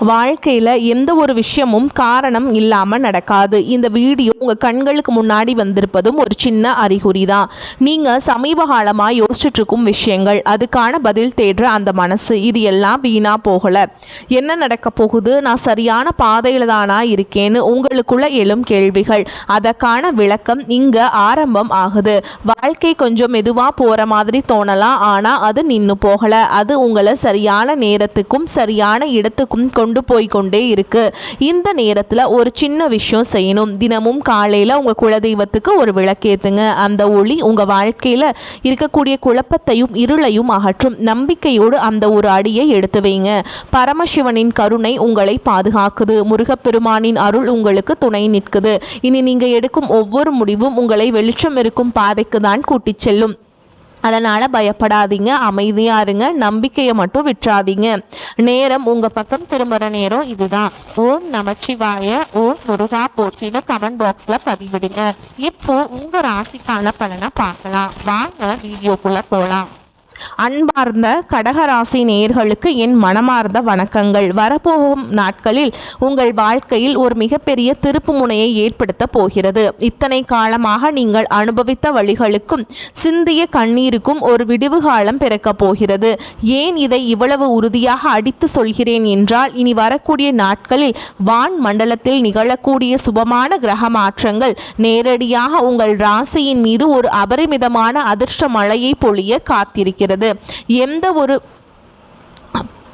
வாழ்க்கையில் எந்த ஒரு விஷயமும் காரணம் இல்லாமல் நடக்காது. இந்த வீடியோ உங்கள் கண்களுக்கு முன்னாடி வந்திருப்பதும் ஒரு சின்ன அறிகுறி தான். நீங்கள் சமீப காலமாக யோசிச்சுட்டு இருக்கும் விஷயங்கள், அதுக்கான பதில் தேடுற அந்த மனசு, இது எல்லாம் வீணாக போகலை. என்ன நடக்க போகுது, நான் சரியான பாதையில் தானா இருக்கேன்னு உங்களுக்குள்ள எழும் கேள்விகள், அதற்கான விளக்கம் இங்கே ஆரம்பம் ஆகுது. வாழ்க்கை கொஞ்சம் மெதுவாக போகிற மாதிரி தோணலாம், ஆனால் அது நின்று போகலை. அது உங்களை சரியான நேரத்துக்கும் சரியான இடத்துக்கும் கொண்டு போய்கொண்டே இருக்கு. இந்த நேரத்தில் ஒரு சின்ன விஷயம் செய்யணும். தினமும் காலையில் உங்கள் குலதெய்வத்துக்கு ஒரு விளக்கேத்துங்க. அந்த ஒளி உங்கள் வாழ்க்கையில் இருக்கக்கூடிய குழப்பத்தையும் இருளையும் அகற்றும். நம்பிக்கையோடு அந்த ஒரு அடியை எடுத்து வைங்க. பரமசிவனின் கருணை உங்களை பாதுகாக்குது. முருகப்பெருமானின் அருள் உங்களுக்கு துணை நிற்குது. இனி நீங்கள் எடுக்கும் ஒவ்வொரு முடிவும் உங்களை வெளிச்சம் இருக்கும் பாதைக்கு தான் கூட்டிச் செல்லும். அதனால் பயப்படாதீங்க, அமைதியாக இருங்க, நம்பிக்கையை மட்டும் விட்டுறாதீங்க. நேரம் உங்கள் பக்கம் திரும்புகிற நேரம் இதுதான். ஓம் நமச்சிவாய, ஓம் முருகா போற்றின்னு கமெண்ட் பாக்ஸில் பதிவிடுங்க. இப்போ உங்கள் ராசிக்கான பலனை பார்க்கலாம். வாங்க வீடியோக்குள்ளே போகலாம். அன்பார்ந்த கடகராசி நேயர்களுக்கு என் மனமார்ந்த வணக்கங்கள். வரப்போகும் நாட்களில் உங்கள் வாழ்க்கையில் ஒரு மிகப்பெரிய திருப்பு முனையை ஏற்படுத்த போகிறது. இத்தனை காலமாக நீங்கள் அனுபவித்த வழிகளுக்கும் சிந்திய கண்ணீருக்கும் ஒரு விடிவு காலம் பிறக்கப் போகிறது. ஏன் இதை இவ்வளவு உறுதியாக அடித்து சொல்கிறேன் என்றால், இனி வரக்கூடிய நாட்களில் வான் மண்டலத்தில் நிகழக்கூடிய சுபமான கிரக மாற்றங்கள் நேரடியாக உங்கள் ராசியின் மீது ஒரு அபரிமிதமான அதிர்ஷ்ட மழையை பொழிய காத்திருக்கிறது. எந்த ஒரு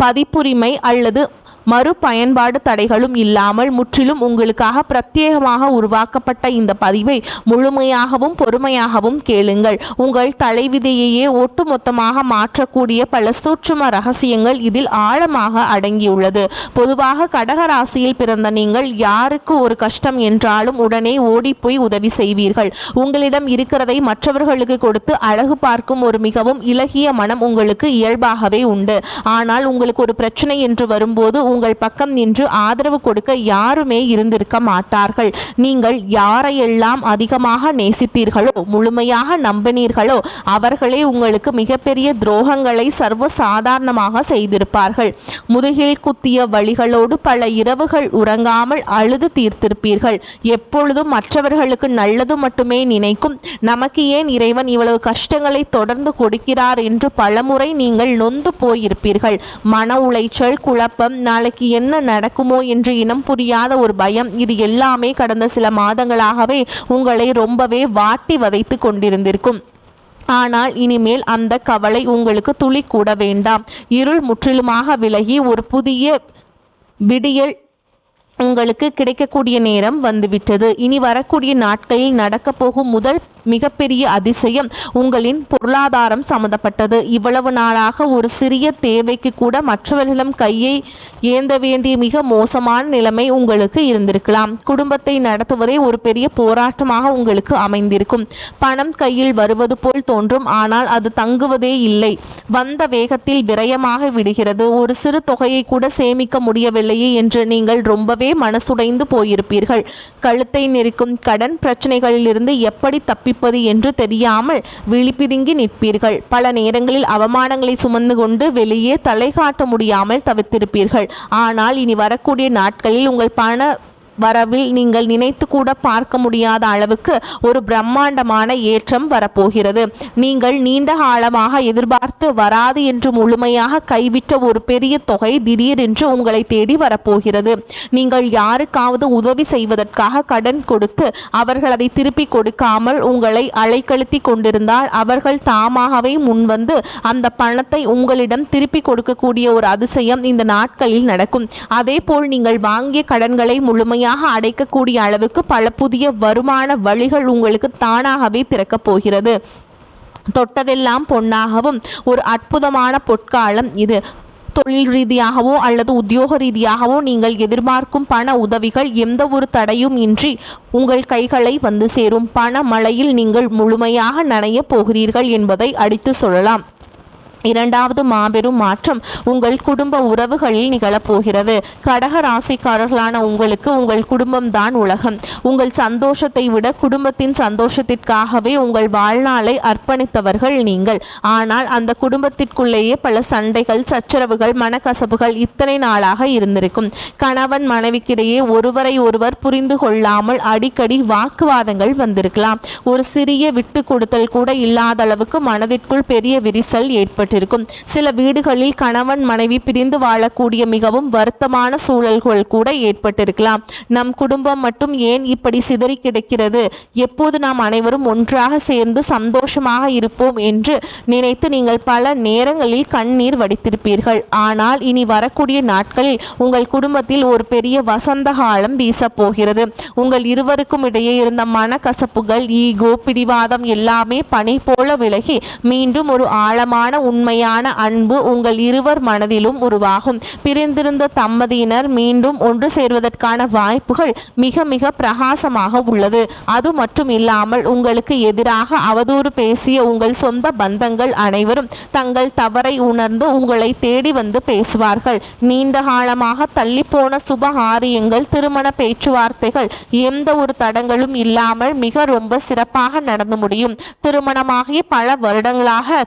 பதிப்புரிமை அல்லது மறுபயன்பாடு தடைகளும் இல்லாமல் முற்றிலும் உங்களுக்காக பிரத்யேகமாக உருவாக்கப்பட்ட இந்த பதிவை முழுமையாகவும் பொறுமையாகவும் கேளுங்கள். உங்கள் தலைவிதியையே ஒட்டுமொத்தமாக மாற்றக்கூடிய பல சூட்சும ரகசியங்கள் இதில் ஆழமாக அடங்கியுள்ளது. பொதுவாக கடகராசியில் பிறந்த நீங்கள் யாருக்கு ஒரு கஷ்டம் என்றாலும் உடனே ஓடிப்போய் உதவி செய்வீர்கள். உங்களிடம் இருக்கிறதை மற்றவர்களுக்கு கொடுத்து அழகு பார்க்கும் ஒரு மிகவும் இலகிய மனம் உங்களுக்கு இயல்பாகவே உண்டு. ஆனால் உங்களுக்கு ஒரு பிரச்சனை என்று வரும்போது உங்கள் பக்கம் நின்று ஆதரவு கொடுக்க யாருமே இருந்திருக்க மாட்டார்கள். நீங்கள் யாரையெல்லாம் அதிகமாக நேசித்தீர்களோ, முழுமையாக நம்பினீர்களோ, அவர்களே உங்களுக்கு மிகப்பெரிய துரோகங்களை சர்வ சாதாரணமாக செய்திருப்பார்கள். முதுகில் குத்திய வழிகளோடு பல இரவுகள் உறங்காமல் அழுது தீர்த்திருப்பீர்கள். எப்பொழுதும் மற்றவர்களுக்கு நல்லது மட்டுமே நினைக்கும் நமக்கு ஏன் இறைவன் இவ்வளவு கஷ்டங்களை தொடர்ந்து கொடுக்கிறார் என்று பலமுறை நீங்கள் நொந்து போயிருப்பீர்கள். மன உளைச்சல், குழப்பம், நாளைக்கு என்ன நடக்குமோ என்று இனம் புரியாத ஒரு பயம், இது எல்லாமே கடந்த சில மாதங்களாகவே உங்களை ரொம்பவே வாட்டி வதைத்து கொண்டிருந்திருக்கும். ஆனால் இனிமேல் அந்த கவலை உங்களுக்கு துளி கூட வேண்டாம். இருள் முற்றிலுமாக விலகி ஒரு புதிய விடியல் உங்களுக்கு கிடைக்கக்கூடிய நேரம் வந்துவிட்டது. இனி வரக்கூடிய நாட்களில் நடக்க போகும் முதல் மிகப்பெரிய அதிசயம் உங்களின் பொருளாதாரம் சம்பந்தப்பட்டது. இவ்வளவு நாளாக ஒரு சிறிய தேவைக்கு கூட மற்றவர்களிடம் கையை ஏந்த வேண்டிய மிக மோசமான நிலைமை உங்களுக்கு இருந்திருக்கலாம். குடும்பத்தை நடத்துவதே ஒரு பெரிய போராட்டமாக உங்களுக்கு அமைந்திருக்கும். பணம் கையில் வருவது போல் தோன்றும், ஆனால் அது தங்குவதே இல்லை. வந்த வேகத்தில் விரயமாக விடுகிறது. ஒரு சிறு தொகையை கூட சேமிக்க முடியவில்லையே என்று நீங்கள் ரொம்பவே மனசுடைந்து போயிருப்பீர்கள். கழுத்தை நெரிக்கும் கடன் பிரச்சனைகளிலிருந்து எப்படி தப்பி என்று தெரியாமல் விழிப்பிதுங்கி நிற்பீர்கள். பல நேரங்களில் அவமானங்களை சுமந்து கொண்டு வெளியே தலை காட்ட முடியாமல் தவித்திருப்பீர்கள். ஆனால் இனி வரக்கூடிய நாட்களில் உங்கள் பண வரவில் நீங்கள் நினைத்து கூட பார்க்க முடியாத அளவுக்கு ஒரு பிரம்மாண்டமான ஏற்றம் வரப்போகிறது. நீங்கள் நீண்ட காலமாக எதிர்பார்த்து வராது என்று முழுமையாக கைவிட்ட ஒரு பெரிய தொகை திடீரென்று உங்களை தேடி வரப்போகிறது. நீங்கள் யாருக்காவது உதவி செய்வதற்காக கடன் கொடுத்து அவர்கள் அதை திருப்பி கொடுக்காமல் உங்களை அலைக்கழுத்தி கொண்டிருந்தால் அவர்கள் தாமாகவே முன்வந்து அந்த பணத்தை உங்களிடம் திருப்பி கொடுக்கக்கூடிய ஒரு அதிசயம் இந்த நாட்களில் நடக்கும். அதே போல் நீங்கள் வாங்கிய கடன்களை முழுமையாக அடைக்கக்கூடிய அளவுக்கு பல புதிய வருமான வழிகள் உங்களுக்கு தானாகவே திறக்கப் போகிறது. தொட்டதெல்லாம் பொன்னாகவும் ஒரு அற்புதமான பொற்காலம் இது. தொழில் ரீதியாகவோ அல்லது உத்தியோக ரீதியாகவோ நீங்கள் எதிர்பார்க்கும் பண உதவிகள் எந்த ஒரு தடையும் இன்றி உங்கள் கைகளை வந்து சேரும். பண மழையில் நீங்கள் முழுமையாக நனைய போகிறீர்கள் என்பதை அடித்து சொல்லலாம். இரண்டாவது மாபெரும் மாற்றம் உங்கள் குடும்ப உறவுகளில் நிகழப்போகிறது. கடக ராசிக்காரர்களான உங்களுக்கு உங்கள் குடும்பம்தான் உலகம். உங்கள் சந்தோஷத்தை விட குடும்பத்தின் சந்தோஷத்திற்காகவே உங்கள் வாழ்நாளை அர்ப்பணித்தவர்கள் நீங்கள். ஆனால் அந்த குடும்பத்திற்குள்ளேயே பல சண்டைகள், சச்சரவுகள், மனக்கசப்புகள் இத்தனை நாளாக இருந்திருக்கும். கணவன் மனைவிக்கிடையே ஒருவரை ஒருவர் புரிந்து கொள்ளாமல் அடிக்கடி வாக்குவாதங்கள் வந்திருக்கலாம். ஒரு சிறிய விட்டு கொடுத்தல் கூட இல்லாத அளவுக்கு மனதிற்குள் பெரிய விரிசல் ஏற்பட்டு இருக்கும். சில வீடுகளில் கணவன் மனைவி பிரிந்து வாழக்கூடிய மிகவும் வருத்தமான சூழல்கள் கூட ஏற்பட்டிருக்கலாம். நம் குடும்பம் மட்டும் ஏன் இப்படி சிதறி கிடக்கிறது, எப்போது நாம் அனைவரும் ஒன்றாக சேர்ந்து சந்தோஷமாக இருப்போம் என்று நினைத்து நீங்கள் பல நேரங்களில் கண்ணீர் வடித்திருப்பீர்கள். ஆனால் இனி வரக்கூடிய நாட்களில் உங்கள் குடும்பத்தில் ஒரு பெரிய வசந்த காலம் வீசப்போகிறது. உங்கள் இருவருக்கும் இடையே இருந்த மனக்கசப்புகள், ஈகோ, பிடிவாதம் எல்லாமே பனி போல விலகி மீண்டும் ஒரு ஆழமான உண்மையான அன்பு உங்கள் இருவர் மனதிலும் உருவாகும். பிரிந்திருந்த தம்பதியினர் மீண்டும் ஒன்று சேர்வதற்கான வாய்ப்புகள் மிக மிக பிரகாசமாக உள்ளது. அது மட்டும் இல்லாமல் உங்களுக்கு எதிராக அவதூறு பேசிய உங்கள் சொந்த பந்தங்கள் அனைவரும் தங்கள் தவறை உணர்ந்து உங்களை தேடி வந்து பேசுவார்கள். நீண்ட காலமாக தள்ளிப்போன சுபகாரியங்கள், திருமண பேச்சுவார்த்தைகள் எந்த ஒரு தடங்களும் இல்லாமல் மிக ரொம்ப சிறப்பாக நடந்து முடியும். திருமணமாகிய பல வருடங்களாக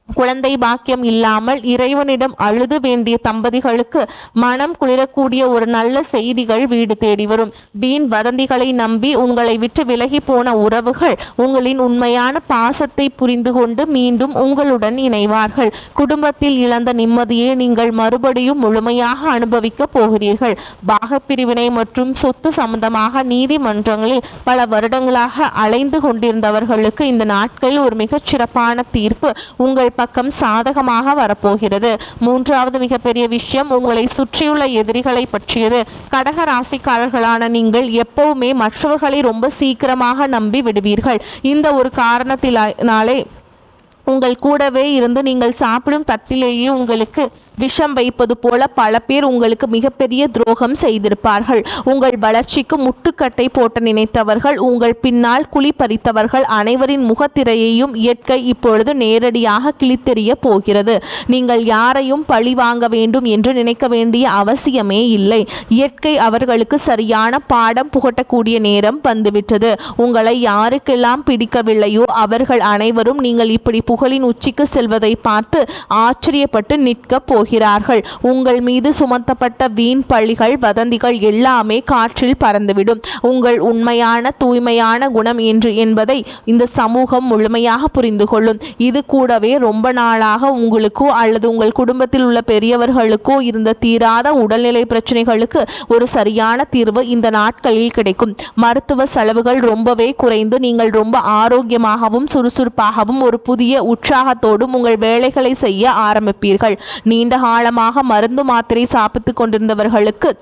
குழந்தை பாக்கியம் இல்லாமல் இறைவனிடம் அழுது வேண்டிய தம்பதிகளுக்கு மனம் குளிரக்கூடிய ஒரு நல்ல செய்திகள் வீடு தேடி வரும். வீண் வதந்திகளை நம்பி உங்களை விட்டு விலகி போன உறவுகள் உங்களின் உண்மையான பாசத்தை புரிந்து கொண்டு மீண்டும் உங்களுடன் இணைவார்கள். குடும்பத்தில் இழந்த நிம்மதியை நீங்கள் மறுபடியும் முழுமையாக அனுபவிக்க போகிறீர்கள். பாகப்பிரிவினை மற்றும் சொத்து சம்பந்தமாக நீதிமன்றங்களில் பல வருடங்களாக அலைந்து கொண்டிருந்தவர்களுக்கு இந்த நாட்களில் ஒரு மிகச் சிறப்பான தீர்ப்பு உங்கள் பக்கம் சாதகமாக வரப்போகிறது. மூன்றாவது மிகப்பெரிய விஷயம் உங்களை சுற்றியுள்ள எதிரிகளை பற்றியது. கடக ராசிக்காரர்களான நீங்கள் எப்பவுமே மற்றவர்களை ரொம்ப சீக்கிரமாக நம்பி விடுவீர்கள். இந்த ஒரு காரணத்தினாலே உங்கள் கூடவே இருந்து நீங்கள் சாப்பிடும் தட்டிலேயே உங்களுக்கு விஷம் வைப்பது போல பல பேர் உங்களுக்கு மிகப்பெரிய துரோகம் செய்திருப்பார்கள். உங்கள் வளர்ச்சிக்கு முட்டுக்கட்டை போட்ட நினைத்தவர்கள், உங்கள் பின்னால் குழி பறித்தவர்கள் அனைவரின் முகத்திரையையும் இயற்கை இப்பொழுது நேரடியாக கிழித்தெறிய போகிறது. நீங்கள் யாரையும் பழி வாங்க வேண்டும் என்று நினைக்க வேண்டிய அவசியமே இல்லை. இயற்கை அவர்களுக்கு சரியான பாடம் புகட்டக்கூடிய நேரம் வந்துவிட்டது. உங்களை யாருக்கெல்லாம் பிடிக்கவில்லையோ அவர்கள் அனைவரும் நீங்கள் இப்படி புகழின் உச்சிக்கு செல்வதை பார்த்து ஆச்சரியப்பட்டு நிற்க போகிறார்கள். உங்கள் மீது சுமத்தப்பட்ட வீண் பழிகள், வதந்திகள் எல்லாமே காற்றில் பறந்துவிடும். உங்கள் உண்மையான தூய்மையான குணம் என்று என்பதை இந்த சமூகம் முழுமையாக புரிந்து கொள்ளும். இது கூடவே ரொம்ப நாளாக உங்களுக்கோ அல்லது உங்கள் குடும்பத்தில் உள்ள பெரியவர்களுக்கோ இருந்த தீராத உடல்நிலை பிரச்சனைகளுக்கு ஒரு சரியான தீர்வு இந்த நாட்களில் கிடைக்கும். மருத்துவ செலவுகள் ரொம்பவே குறைந்து நீங்கள் ரொம்ப ஆரோக்கியமாகவும் சுறுசுறுப்பாகவும் ஒரு புதிய உற்சாகத்தோடும் உங்கள் வேலைகளை செய்ய ஆரம்பிப்பீர்கள். நீண்ட காலமாக மருந்து மாத்திரை சாப்பிட்டு கொண்டிருந்தவர்களுக்கு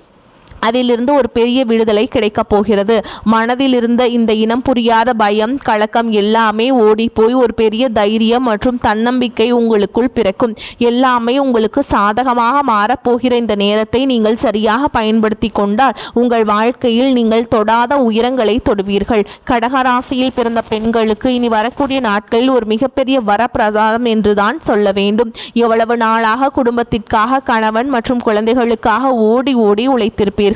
அதிலிருந்து ஒரு பெரிய விடுதலை கிடைக்கப் போகிறது. மனதில் இருந்த இந்த இனம் புரியாத பயம், கலக்கம் எல்லாமே ஓடி போய் ஒரு பெரிய தைரியம் மற்றும் தன்னம்பிக்கை உங்களுக்குள் பிறக்கும். எல்லாமே உங்களுக்கு சாதகமாக மாறப்போகிற இந்த நேரத்தை நீங்கள் சரியாக பயன்படுத்தி கொண்டால் உங்கள் வாழ்க்கையில் நீங்கள் தொடாத உயரங்களை தொடுவீர்கள். கடகராசியில் பிறந்த பெண்களுக்கு இனி வரக்கூடிய நாட்களில் ஒரு மிகப்பெரிய வரப்பிரசாதம் என்றுதான் சொல்ல வேண்டும். எவ்வளவு நாளாக குடும்பத்திற்காக, கணவன் மற்றும் குழந்தைகளுக்காக ஓடி ஓடி உழைத்திருப்பீர்கள்.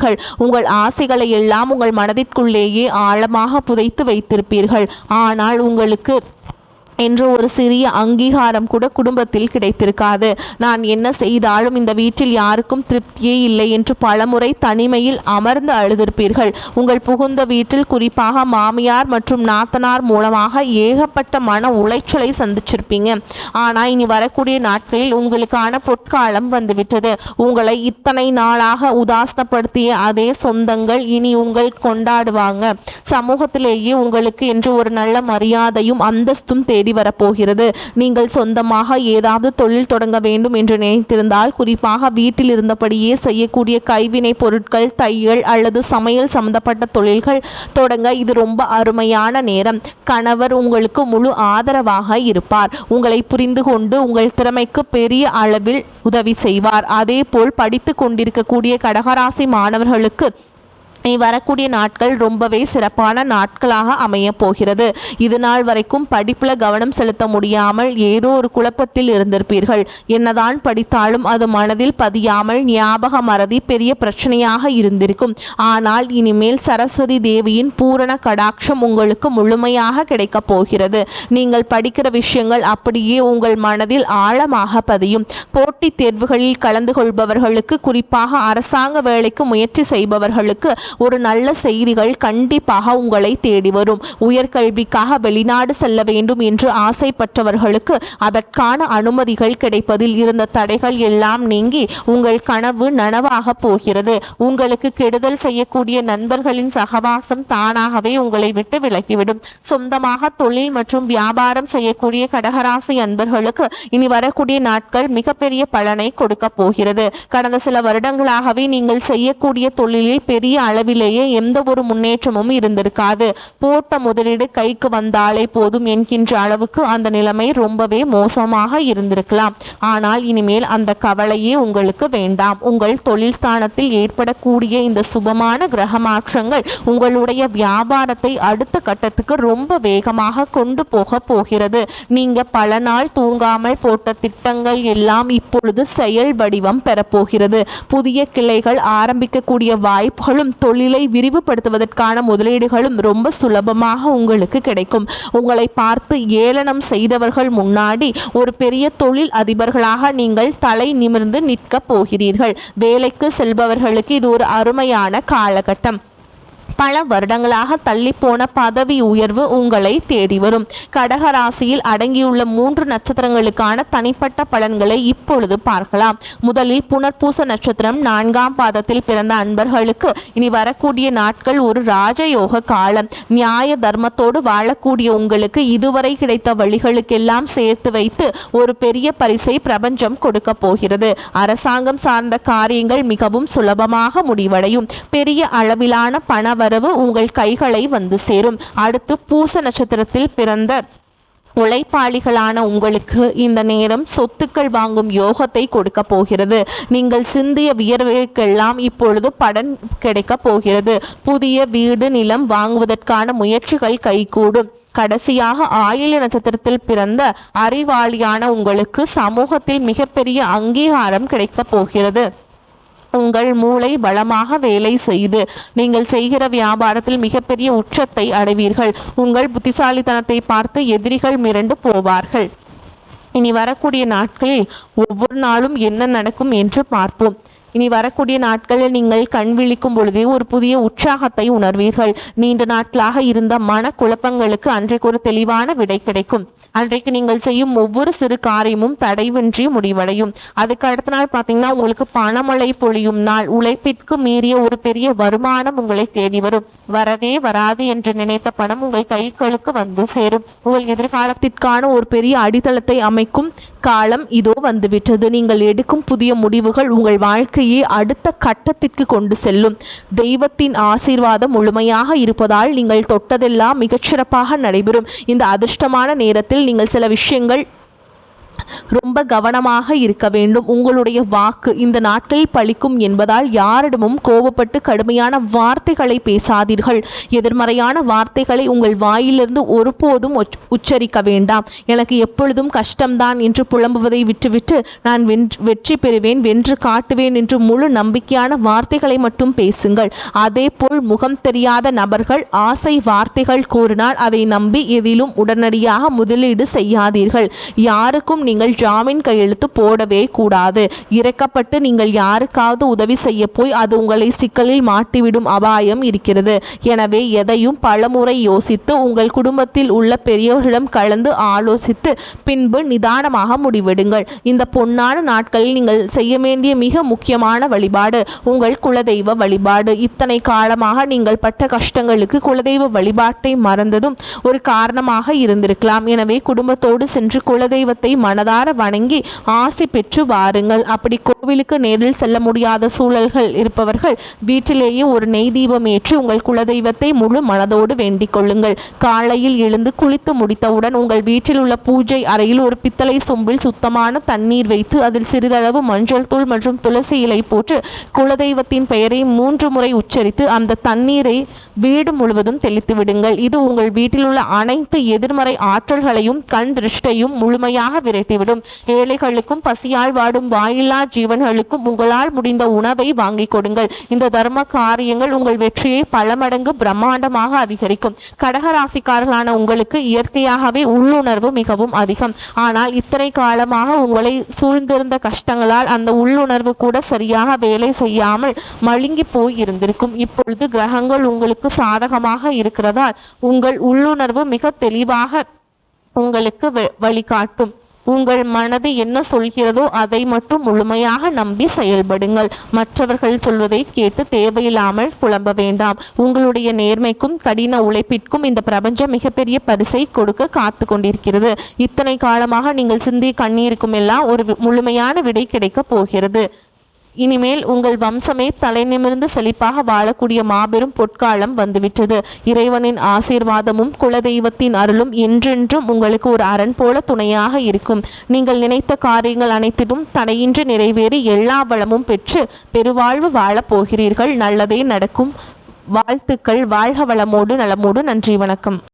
உங்கள் ஆசைகளை எல்லாம் உங்கள் மனதிற்குள்ளேயே ஆழமாக புதைத்து வைத்திருப்பீர்கள். ஆனால் உங்களுக்கு என்று ஒரு சிறிய அங்கீகாரம் கூட குடும்பத்தில் கிடைத்திருக்காது. நான் என்ன செய்தாலும் இந்த வீட்டில் யாருக்கும் திருப்தியே இல்லை என்று பலமுறை தனிமையில் அமர்ந்து அழுதிருப்பீர்கள். உங்கள் புகுந்த வீட்டில் குறிப்பாக மாமியார் மற்றும் நாத்தனார் மூலமாக ஏகப்பட்ட மன உளைச்சலை சந்திச்சிருப்பீங்க. ஆனால் இனி வரக்கூடிய நாட்களில் உங்களுக்கான பொற்காலம் வந்துவிட்டது. உங்களை இத்தனை நாளாக உதாசனப்படுத்திய அதே சொந்தங்கள் இனி உங்கள் கொண்டாடுவாங்க. சமூகத்திலேயே உங்களுக்கு என்று ஒரு நல்ல மரியாதையும் அந்தஸ்தும் தேடி வரப்போகிறது. நீங்கள் சொந்தமாக ஏதாவது தொழில் தொடங்க வேண்டும் என்று நினைத்திருந்தால், குறிப்பாக வீட்டில் இருந்தபடியே செய்யக்கூடிய கைவினை பொருட்கள், தையல் அல்லது சமையல் சம்பந்தப்பட்ட தொழில்கள் தொடங்க இது ரொம்ப அருமையான நேரம். கணவர் உங்களுக்கு முழு ஆதரவாக இருப்பார். உங்களை புரிந்து கொண்டு உங்கள் திறமைக்கு பெரிய அளவில் உதவி செய்வார். அதே போல் படித்து கொண்டிருக்கக்கூடிய கடகராசி மாணவர்களுக்கு வரக்கூடிய நாட்கள் ரொம்பவே சிறப்பான நாட்களாக அமைய போகிறது. இது நாள் வரைக்கும் படிப்புல கவனம் செலுத்த முடியாமல் ஏதோ ஒரு குழப்பத்தில் இருந்திருப்பீர்கள். என்னதான் படித்தாலும் அது மனதில் பதியாமல் ஞாபக மறதி பெரிய பிரச்சனையாக இருந்திருக்கும். ஆனால் இனிமேல் சரஸ்வதி தேவியின் பூரண கடாட்சம் உங்களுக்கு முழுமையாக கிடைக்கப் போகிறது. நீங்கள் படிக்கிற விஷயங்கள் அப்படியே உங்கள் மனதில் ஆழமாக பதியும். போட்டித் தேர்வுகளில் கலந்து கொள்பவர்களுக்கு, குறிப்பாக அரசாங்க வேலைக்கு முயற்சி செய்பவர்களுக்கு ஒரு நல்ல செய்திகள் கண்டிப்பாக உங்களை தேடி வரும். உயர்கல்விக்காக வெளிநாடு செல்ல வேண்டும் என்று ஆசைப்பட்டவர்களுக்கு அதற்கான அனுமதிகள் கிடைப்பதில் இருந்த தடைகள் எல்லாம் நீங்கி உங்கள் கனவு நனவாக போகிறது. உங்களுக்கு கெடுதல் செய்யக்கூடிய நண்பர்களின் சகவாசம் தானாகவே உங்களை விட்டு விலகிவிடும். சொந்தமாக தொழில் மற்றும் வியாபாரம் செய்யக்கூடிய கடகராசி அன்பர்களுக்கு இனி வரக்கூடிய நாட்கள் மிகப்பெரிய பலனை கொடுக்க போகிறது. கடந்த சில வருடங்களாகவே நீங்கள் செய்யக்கூடிய தொழிலில் பெரிய அளவிலேயே எந்த ஒரு முன்னேற்றமும் இருந்திருக்காது. போட்ட முதலீடு கைக்கு வந்தாலே போதும் என்கின்ற அளவுக்கு அந்த நிலைமை ரொம்பவே மோசமாக இருந்திருக்கலாம். ஆனால் இனிமேல் அந்த கவலையே உங்களுக்கு வேண்டாம். உங்கள் தொழில் ஸ்தானத்தில் ஏற்படக்கூடிய இந்த சுபமான கிரக மாற்றங்கள் உங்களுடைய வியாபாரத்தை அடுத்த கட்டத்துக்கு ரொம்ப வேகமாக கொண்டு போக போகிறது. நீங்க பல நாள் தூங்காமல் போட்ட திட்டங்கள் எல்லாம் இப்பொழுது செயல் வடிவம் பெறப்போகிறது. புதிய கிளைகள் ஆரம்பிக்கக்கூடிய வாய்ப்புகளும் தொழிலை விரிவுபடுத்துவதற்கான முதலீடுகளும் ரொம்ப சுலபமாக உங்களுக்கு கிடைக்கும். உங்களை பார்த்து ஏளனம் செய்தவர்கள் முன்னாடி ஒரு பெரிய தொழில் அதிபர்களாக நீங்கள் தலை நிமிர்ந்து நிற்க போகிறீர்கள். வேலைக்கு செல்பவர்களுக்கு இது ஒரு அருமையான காலகட்டம். பல வருடங்களாக தள்ளிப்போன பதவி உயர்வு உங்களை தேடி வரும். கடகராசியில் அடங்கியுள்ள 3 நட்சத்திரங்களுக்கான தனிப்பட்ட பலன்களை இப்பொழுது பார்க்கலாம். முதலில் புனர்பூச நட்சத்திரம் 4ஆம் பாதத்தில் பிறந்த அன்பர்களுக்கு இனி வரக்கூடிய நாட்கள் ஒரு ராஜயோக காலம். நியாய தர்மத்தோடு வாழக்கூடிய உங்களுக்கு இதுவரை கிடைத்த வழிகளுக்கெல்லாம் சேர்த்து வைத்து ஒரு பெரிய பரிசை பிரபஞ்சம் கொடுக்க போகிறது. அரசாங்கம் சார்ந்த காரியங்கள் மிகவும் சுலபமாக முடிவடையும். பெரிய அளவிலான பண வரவு உங்கள் கைகளை வந்து சேரும். அடுத்து பூச நட்சத்திரத்தில் பிறந்த உழைப்பாளிகளான உங்களுக்கு இந்த நேரம் சொத்துக்கள் வாங்கும் யோகத்தை கொடுக்க போகிறது. நீங்கள் சிந்திய வியர்வுக்கெல்லாம் இப்பொழுது பலன் கிடைக்க போகிறது. புதிய வீடு நிலம் வாங்குவதற்கான முயற்சிகள் கைகூடும். கடைசியாக ஆயில்ய நட்சத்திரத்தில் பிறந்த அறிவாளியான உங்களுக்கு சமூகத்தில் மிகப்பெரிய அங்கீகாரம் கிடைக்க போகிறது. உங்கள் மூளை பலமாக வேலை செய்து நீங்கள் செய்கிற வியாபாரத்தில் மிகப்பெரிய உச்சத்தை அடைவீர்கள். உங்கள் புத்திசாலித்தனத்தை பார்த்து எதிரிகள் மிரண்டு போவார்கள். இனி வரக்கூடிய நாட்களில் ஒவ்வொரு நாளும் என்ன நடக்கும் என்று பார்ப்போம். இனி வரக்கூடிய நாட்களில் நீங்கள் கண் விழிக்கும் பொழுதே ஒரு புதிய உற்சாகத்தை உணர்வீர்கள். நீண்ட நாட்களாக இருந்த மன குழப்பங்களுக்கு அன்றைக்கு ஒரு தெளிவான விடை கிடைக்கும். அன்றைக்கு நீங்கள் செய்யும் ஒவ்வொரு சிறு காரியமும் தடைவின்றி முடிவடையும். அதுக்கு அடுத்த நாள் பார்த்தீங்கன்னா உங்களுக்கு பணமழை பொழியும் நாள். உழைப்பிற்கு மீறிய ஒரு பெரிய வருமானம் உங்களை தேடி வரும். வரவே வராது என்று நினைத்த பணம் உங்கள் கைகளுக்கு வந்து சேரும். உங்கள் எதிர்காலத்திற்கான ஒரு பெரிய அடித்தளத்தை அமைக்கும் காலம் இதோ வந்துவிட்டது. நீங்கள் எடுக்கும் புதிய முடிவுகள் உங்கள் வாழ்க்கையை அடுத்த கட்டத்திற்கு கொண்டு செல்லும். தெய்வத்தின் ஆசீர்வாதம் முழுமையாக இருப்பதால் நீங்கள் தொட்டதெல்லாம் மிகச்சிறப்பாக நடைபெறும். இந்த அதிர்ஷ்டமான நேரத்தில் நீங்கள் சில விஷயங்கள் ரொம்ப கவனமாக இருக்க வேண்டும். உங்களுடைய வாக்கு இந்த நாட்களில் பலிக்கும் என்பதால் யாரிடமும் கோபப்பட்டு கடுமையான வார்த்தைகளை பேசாதீர்கள். எதிர்மறையான வார்த்தைகளை உங்கள் வாயிலிருந்து ஒருபோதும் உச்சரிக்க வேண்டாம். எனக்கு எப்பொழுதும் கஷ்டம்தான் என்று புலம்புவதை விட்டுவிட்டு நான் வெற்றி பெறுவேன், வென்று காட்டுவேன் என்று முழு நம்பிக்கையான வார்த்தைகளை மட்டும் பேசுங்கள். அதேபோல் முகம் தெரியாத நபர்கள் ஆசை வார்த்தைகள் கூறினால் அதை நம்பி எதிலும் உடனடியாக முதலீடு செய்யாதீர்கள். யாருக்கும் நீங்கள் ஜாமீன் கையெழுத்து போடவே கூடாது. இறக்கப்பட்டு நீங்கள் யாருக்காவது உதவி செய்ய போய் அது உங்களை சிக்கலில் மாட்டிவிடும் அபாயம் இருக்கிறது. எனவே எதையும் பலமுறை யோசித்து உங்கள் குடும்பத்தில் உள்ள பெரியவர்களிடம் கலந்து ஆலோசித்து பின்பு நிதானமாக முடிவெடுங்கள். இந்த பொன்னான நாட்களில் நீங்கள் செய்ய வேண்டிய மிக முக்கியமான வழிபாடு உங்கள் குலதெய்வ வழிபாடு. இத்தனை காலமாக நீங்கள் பட்ட கஷ்டங்களுக்கு குலதெய்வ வழிபாட்டை மறந்ததும் ஒரு காரணமாக இருந்திருக்கலாம். எனவே குடும்பத்தோடு சென்று குலதெய்வத்தை மனதார வணங்கி ஆசி பெற்று வாருங்கள். அப்படி கோவிலுக்கு நேரில் செல்ல முடியாத சூழல்கள் இருப்பவர்கள் வீட்டிலேயே ஒரு நெய் தீபம் ஏற்றி உங்கள் குலதெய்வத்தை முழு மனதோடு வேண்டிக் கொள்ளுங்கள். காலையில் எழுந்து குளித்து முடித்தவுடன் உங்கள் வீட்டில் உள்ள பூஜை அறையில் ஒரு பித்தளை சொம்பில் சுத்தமான தண்ணீர் வைத்து அதில் சிறிதளவு மஞ்சள் தூள் மற்றும் துளசி இலை போட்டு குலதெய்வத்தின் பெயரை 3 முறை உச்சரித்து அந்த தண்ணீரை வீடு முழுவதும் தெளித்து விடுங்கள். இது உங்கள் வீட்டில் உள்ள அனைத்து எதிர்மறை ஆற்றல்களையும் கண் திருஷ்டையும் முழுமையாக விரட்டிவிடும். ஏழைகளுக்கும் பசியால் வாடும் வாயில்லா ஜீவன்களுக்கும் உங்களால் முடிந்த உணவை வாங்கிக் கொடுங்கள். இந்த தர்ம காரியங்கள் உங்கள் வெற்றியை பல மடங்கு பிரம்மாண்டமாக அதிகரிக்கும். கடகராசிக்காரர்களான உங்களுக்கு இயற்கையாகவே உள்ளுணர்வு மிகவும் அதிகம். ஆனால் இத்தனை காலமாக உங்களை சூழ்ந்திருந்த கஷ்டங்களால் அந்த உள்ளுணர்வு கூட சரியாக வேலை செய்யாமல் மழுங்கி போய் இருந்திருக்கும். இப்பொழுது கிரகங்கள் உங்களுக்கு சாதகமாக இருக்கிறதால் உங்கள் உள்ளுணர்வு மிக தெளிவாக உங்களுக்கு வழிகாட்டும். உங்கள் மனது என்ன சொல்கிறதோ அதை மட்டும் முழுமையாக நம்பி செயல்படுங்கள். மற்றவர்கள் சொல்வதை கேட்டு தேவையில்லாமல் புலம்ப வேண்டாம். உங்களுடைய நேர்மைக்கும் கடின உழைப்பிற்கும் இந்த பிரபஞ்சம் மிகப்பெரிய பரிசை கொடுக்க காத்து கொண்டிருக்கிறது. இத்தனை காலமாக நீங்கள் சிந்திய கண்ணீருக்கும் எல்லாம் ஒரு முழுமையான விடை கிடைக்கப் போகிறது. இனிமேல் உங்கள் வம்சமே தலை நிமிர்ந்து செழிப்பாக வாழக்கூடிய மாபெரும் பொற்காலம் வந்துவிட்டது. இறைவனின் ஆசீர்வாதமும் குலதெய்வத்தின் அருளும் என்றென்றும் உங்களுக்கு ஒரு அரண் போல துணையாக இருக்கும். நீங்கள் நினைத்த காரியங்கள் அனைத்திலும் தடையின்றி நிறைவேறி எல்லா வளமும் பெற்று பெருவாழ்வு வாழப் போகிறீர்கள். நல்லதே நடக்கும். வாழ்த்துக்கள். வாழ்க வளமோடு நலமோடு. நன்றி, வணக்கம்.